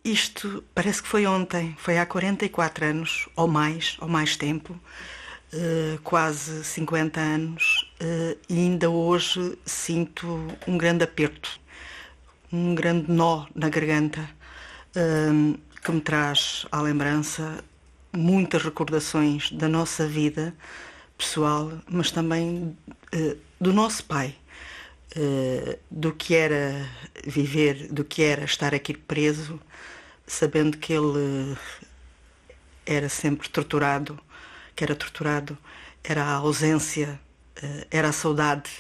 Isto parece que foi ontem, foi há 44 anos, ou mais tempo, quase 50 anos, e ainda hoje sinto um grande aperto, um grande nó na garganta, que me traz à lembrança muitas recordações da nossa vida pessoal, mas também do nosso pai, do que era viver, do que era estar aqui preso, sabendo que ele era sempre torturado, que era torturado, era a ausência, era a saudade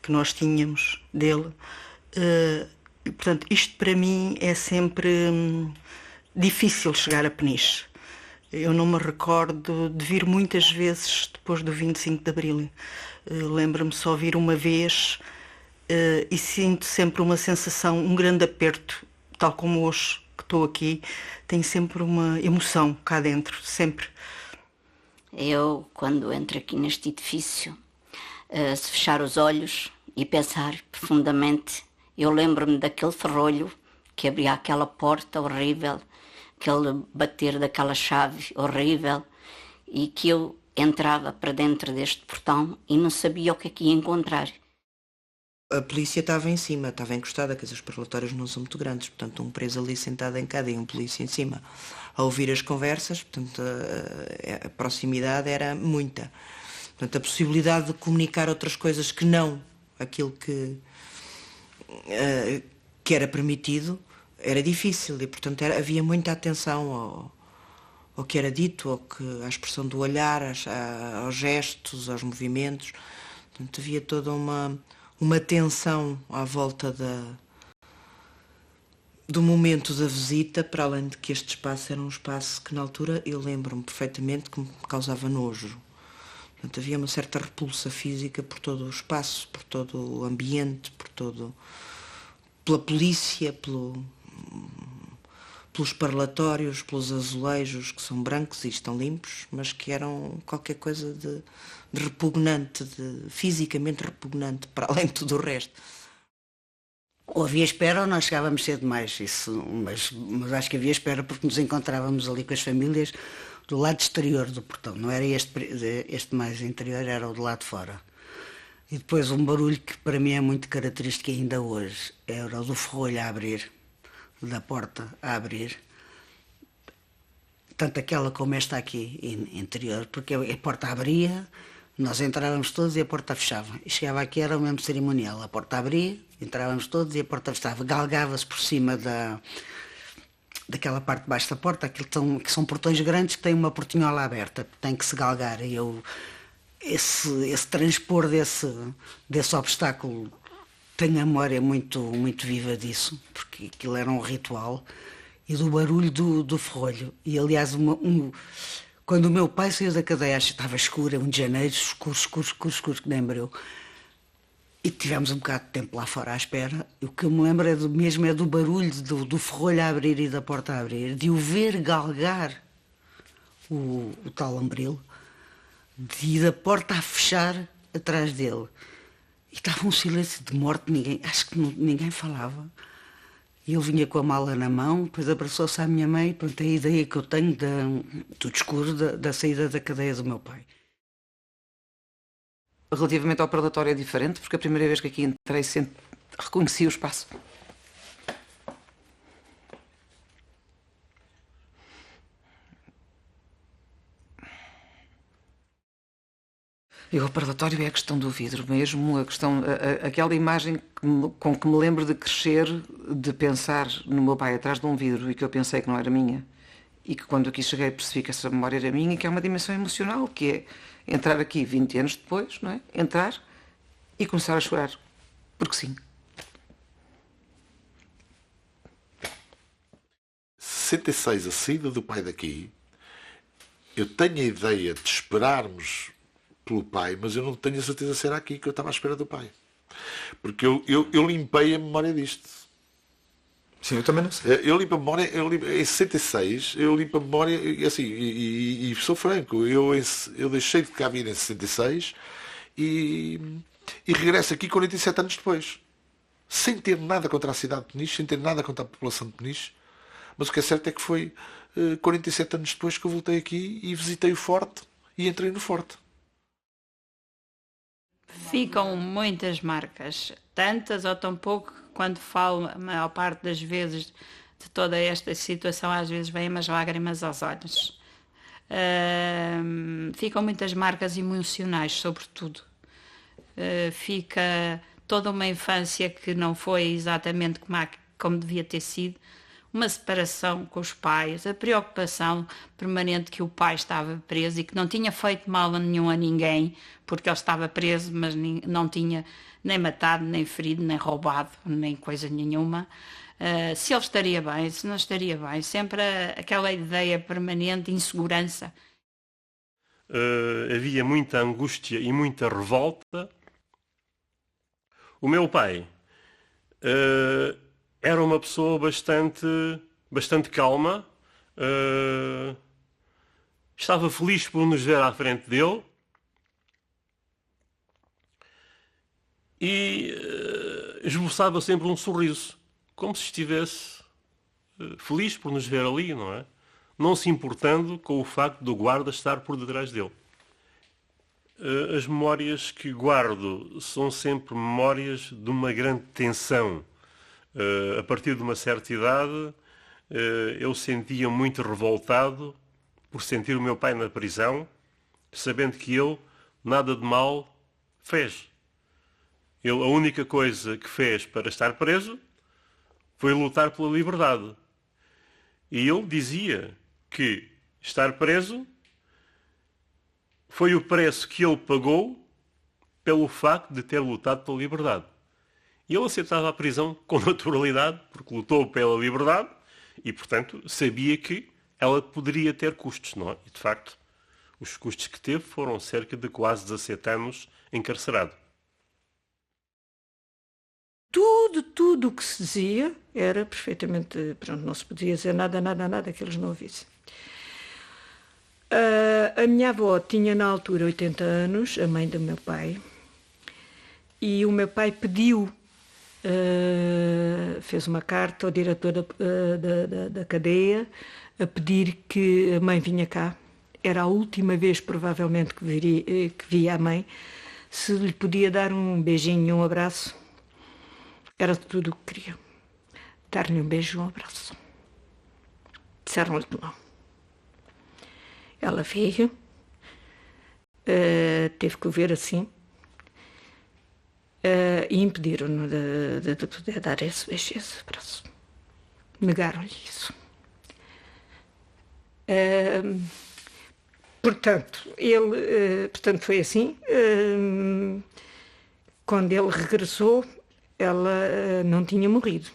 que nós tínhamos dele. E, portanto, isto para mim é sempre difícil chegar a Peniche. Eu não me recordo de vir muitas vezes depois do 25 de Abril. Lembro-me só vir uma vez e sinto sempre uma sensação, um grande aperto, tal como hoje que estou aqui, tenho sempre uma emoção cá dentro, sempre. Eu, quando entro aqui neste edifício, se fechar os olhos e pensar profundamente, eu lembro-me daquele ferrolho que abria aquela porta horrível, aquele bater daquela chave horrível, e que eu entrava para dentro deste portão e não sabia o que ia encontrar. A polícia estava em cima, estava encostada, quer dizer, os parlatórios não são muito grandes, portanto um preso ali sentado em cada e um polícia em cima a ouvir as conversas, portanto a proximidade era muita. Portanto a possibilidade de comunicar outras coisas que não aquilo que era permitido era difícil e portanto havia muita atenção ao que era dito, à expressão do olhar, aos gestos, aos movimentos. Portanto havia toda uma tensão à volta do momento da visita, para além de que este espaço era um espaço que na altura eu lembro-me perfeitamente que me causava nojo. Portanto, havia uma certa repulsa física por todo o espaço, por todo o ambiente, pela polícia, pelos parlatórios, pelos azulejos que são brancos e estão limpos, mas que eram qualquer coisa de repugnante, fisicamente repugnante, para além de tudo o resto. Ou havia espera ou nós chegávamos cedo demais, mas acho que havia espera porque nos encontrávamos ali com as famílias do lado exterior do portão, não era este mais interior, era o do lado de fora. E depois um barulho que para mim é muito característico ainda hoje, era o do ferrolho a abrir, da porta a abrir, tanto aquela como esta aqui interior, porque a porta abria, nós entrávamos todos e a porta fechava. E chegava aqui, era o mesmo cerimonial, a porta abria, entrávamos todos e a porta fechava. Galgava-se por cima daquela parte de baixo da porta, que são portões grandes que têm uma portinhola aberta, tem que se galgar. E esse transpor desse obstáculo, tenho a memória muito, muito viva disso, porque aquilo era um ritual, e do barulho do ferrolho. E aliás, quando o meu pai saiu da cadeia, acho que estava escuro, 1 de janeiro, escuro, que nem breu. E tivemos um bocado de tempo lá fora à espera. E o que eu me lembro é do barulho do ferrolho a abrir e da porta a abrir, de o ver galgar o tal lambril, e da porta a fechar atrás dele. E estava um silêncio de morte, acho que ninguém falava. E ele vinha com a mala na mão, depois abraçou-se à minha mãe, pronto, é a ideia que eu tenho do discurso da saída da cadeia do meu pai. Relativamente ao parlatório é diferente, porque a primeira vez que aqui entrei reconheci o espaço. E o parlatório é a questão do vidro mesmo, aquela imagem com que me lembro de crescer, de pensar no meu pai atrás de um vidro e que eu pensei que não era minha, e que quando aqui cheguei percebi que essa memória era minha e que é uma dimensão emocional, que é entrar aqui 20 anos depois, não é? Entrar e começar a chorar, porque sim. 66, a saída do pai daqui, eu tenho a ideia de esperarmos pelo pai, mas eu não tenho a certeza se era aqui que eu estava à espera do pai. Porque eu limpei a memória disto. Sim, eu também não sei. Eu limpo a memória, em 66, eu limpo a memória, assim, e sou franco, eu deixei de cá vir em 66 e regresso aqui 47 anos depois. Sem ter nada contra a cidade de Peniche, sem ter nada contra a população de Peniche, Mas o que é certo é que foi 47 anos depois que eu voltei aqui e visitei o Forte e entrei no Forte. Ficam muitas marcas, tantas ou tão pouco, quando falo, a maior parte das vezes, de toda esta situação, às vezes vêm umas lágrimas aos olhos. Ficam muitas marcas emocionais, sobretudo. Fica toda uma infância que não foi exatamente como devia ter sido, uma separação com os pais, a preocupação permanente que o pai estava preso e que não tinha feito mal nenhum a ninguém, porque ele estava preso, mas não tinha nem matado, nem ferido, nem roubado, nem coisa nenhuma. Se ele estaria bem, se não estaria bem, sempre aquela ideia permanente de insegurança. Havia muita angústia e muita revolta. O meu pai era uma pessoa bastante calma, estava feliz por nos ver à frente dele e esboçava sempre um sorriso, como se estivesse feliz por nos ver ali, não é? Não se importando com o facto do guarda estar por detrás dele. As memórias que guardo são sempre memórias de uma grande tensão. A partir de uma certa idade, eu sentia muito revoltado por sentir o meu pai na prisão, sabendo que ele nada de mal fez. Ele, a única coisa que fez para estar preso foi lutar pela liberdade. E ele dizia que estar preso foi o preço que ele pagou pelo facto de ter lutado pela liberdade. E ele aceitava a prisão com naturalidade, porque lutou pela liberdade e, portanto, sabia que ela poderia ter custos, não é? E, de facto, os custos que teve foram cerca de quase 17 anos encarcerado. Tudo o que se dizia era perfeitamente... Pronto, não se podia dizer nada que eles não ouvissem. A minha avó tinha na altura 80 anos, a mãe do meu pai, e o meu pai pediu, fez uma carta ao diretor da cadeia a pedir que a mãe vinha cá. Era a última vez, provavelmente, que via a mãe, se lhe podia dar um beijinho, um abraço. Era tudo o que queria. Dar-lhe um beijo e um abraço. Disseram-lhe que não. Ela veio, teve que o ver assim, e impediram-no de poder dar esse beijo e esse abraço. Negaram-lhe isso. Portanto, foi assim. Quando ele regressou, ela não tinha morrido,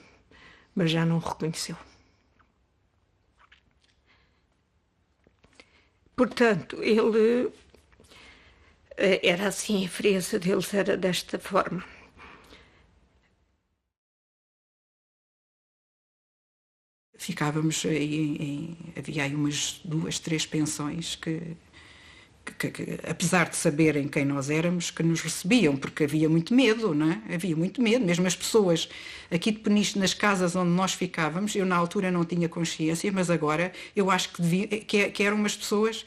mas já não o reconheceu. Portanto, ele era assim, a frieza deles era desta forma. Ficávamos havia aí umas 2, 3 pensões que, apesar de saberem quem nós éramos, que nos recebiam, porque havia muito medo, não é? Havia muito medo, mesmo as pessoas aqui de Peniche, nas casas onde nós ficávamos, eu na altura não tinha consciência, mas agora eu acho que eram umas pessoas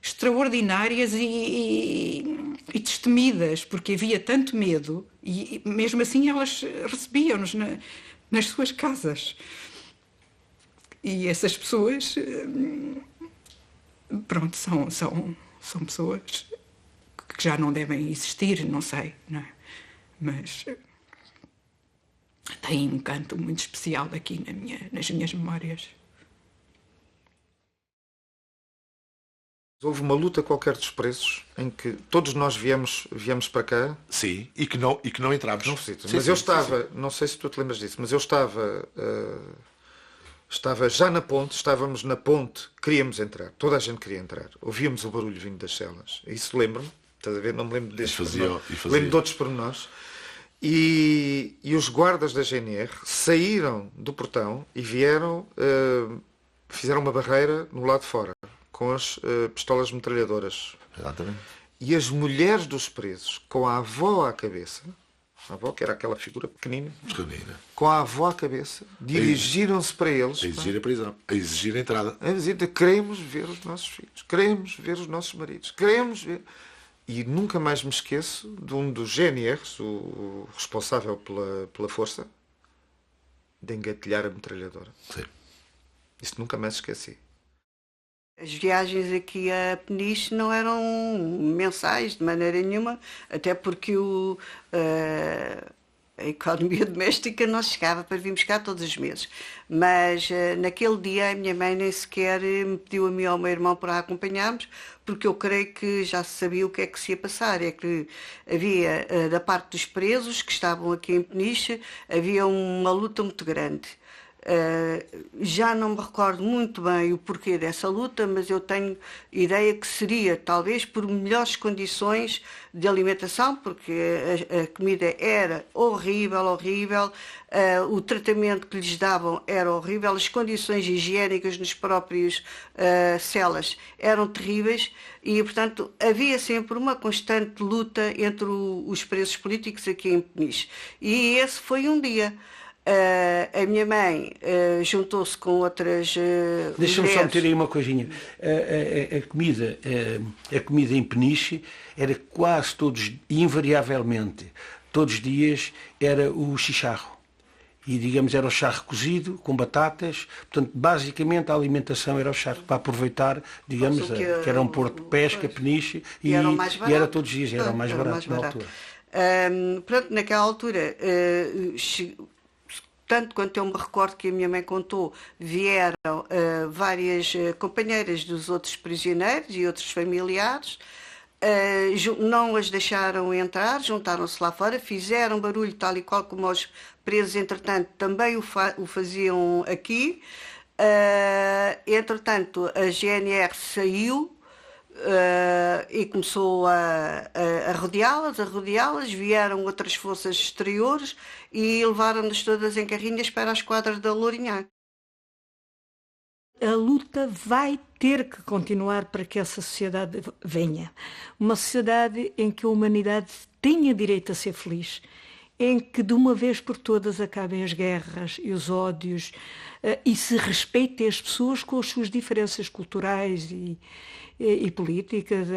extraordinárias e destemidas, porque havia tanto medo, e mesmo assim elas recebiam-nos nas suas casas. E essas pessoas... Pronto, são pessoas que já não devem existir, não sei, não é? Mas tem um encanto muito especial aqui nas minhas memórias. Houve uma luta qualquer dos presos em que todos nós viemos para cá. Sim, e que não entramos. Não sei, mas eu estava, não sei se tu te lembras disso, mas eu estava já na ponte, estávamos na ponte, queríamos entrar, toda a gente queria entrar, ouvíamos o barulho vindo das celas, isso lembro-me, estás a ver, não me lembro deste pormenor, lembro de outros pormenores, e os guardas da GNR saíram do portão e vieram, fizeram uma barreira no lado de fora, com as pistolas metralhadoras. Exatamente. E as mulheres dos presos, com a avó à cabeça, A avó, que era aquela figura pequenina, com a avó à cabeça, dirigiram-se para eles. A exigir a prisão, a exigir a entrada. A dizer, queremos ver os nossos filhos, queremos ver os nossos maridos, queremos ver... E nunca mais me esqueço de um dos GNRs, o responsável pela força, de engatilhar a metralhadora. Sim. Isso nunca mais esqueci. As viagens aqui a Peniche não eram mensais de maneira nenhuma, até porque a economia doméstica não chegava para virmos cá todos os meses. Mas naquele dia a minha mãe nem sequer me pediu a mim ou ao meu irmão para a acompanharmos, porque eu creio que já se sabia o que é que se ia passar. É que havia, da parte dos presos que estavam aqui em Peniche, havia uma luta muito grande. Já não me recordo muito bem o porquê dessa luta, mas eu tenho ideia que seria talvez por melhores condições de alimentação, porque a comida era horrível, o tratamento que lhes davam era horrível, as condições higiênicas nos próprios celas eram terríveis e, portanto, havia sempre uma constante luta entre os presos políticos aqui em Peniche. E esse foi um dia. A minha mãe juntou-se com outras Deixa-me só meter aí uma coisinha. A comida em Peniche era quase todos, invariavelmente, todos os dias, era o chicharro. E, digamos, era o charro cozido, com batatas. Portanto, basicamente, a alimentação era o charro, para aproveitar, digamos, que era um porto de pesca, Peniche, e era todos os dias, era o mais barato na altura. Pronto, naquela altura... Tanto quanto eu me recordo que a minha mãe contou, vieram várias companheiras dos outros prisioneiros e outros familiares, não as deixaram entrar, juntaram-se lá fora, fizeram barulho tal e qual como os presos, entretanto, também o faziam aqui. Entretanto, a GNR saiu, e começou a rodeá-las, vieram outras forças exteriores e levaram-nas todas em carrinhas para as quadras da Lourinhã. A luta vai ter que continuar para que essa sociedade venha. Uma sociedade em que a humanidade tenha direito a ser feliz, em que de uma vez por todas acabem as guerras e os ódios e se respeitem as pessoas com as suas diferenças culturais e políticas,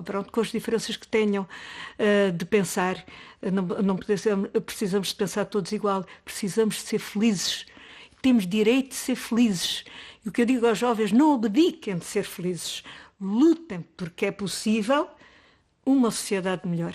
pronto, com as diferenças que tenham de pensar. Não precisamos de pensar todos igual, precisamos de ser felizes. Temos direito de ser felizes. E o que eu digo aos jovens, não abdiquem de ser felizes. Lutem, porque é possível uma sociedade melhor.